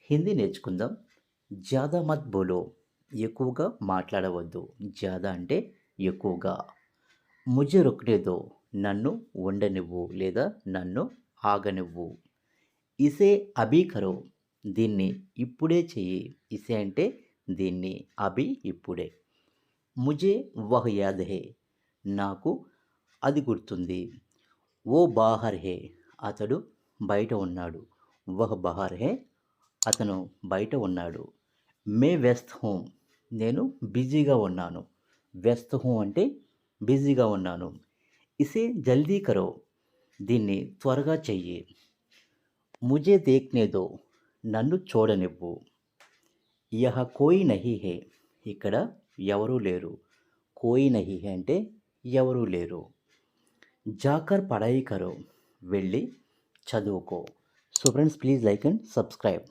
హిందీ నేర్చుకుందాం. జ్యాదా మత్ బోలో, ఎక్కువగా మాట్లాడవద్దు. జ్యాదా అంటే ఎక్కువగా. ముझे रुकने दो, నన్ను ఉండనివ్వు లేదా నన్ను ఆగనివ్వు. ఇసే అభి కరో, దీన్ని ఇప్పుడే చెయ్యి. ఇసే అంటే దీన్ని, అభి ఇప్పుడే. ముझे వహ్ యాద్ హై, నాకు అది గుర్తుంది. ఓ బాహర్ హై, అతడు బయట ఉన్నాడు. వహ్ బహార్ హై, అతను బయట ఉన్నాడు. మే వ్యస్త్ హూ, నేను బిజీగా ఉన్నాను. వ్యస్త్ హూ అంటే బిజీగా ఉన్నాను. ఇసే జల్దీ కరో, దీన్ని త్వరగా చెయ్యి. ముझे దేఖ్నే దో, నన్ను చూడనివ్వు. యహ కోయి నహీ హై, ఇక్కడ ఎవరూ లేరు. కోయి నహీ హై అంటే ఎవరూ లేరు. జాకర్ పఢాయి కరో, వెళ్ళి చదువుకో. So friends, please like and subscribe.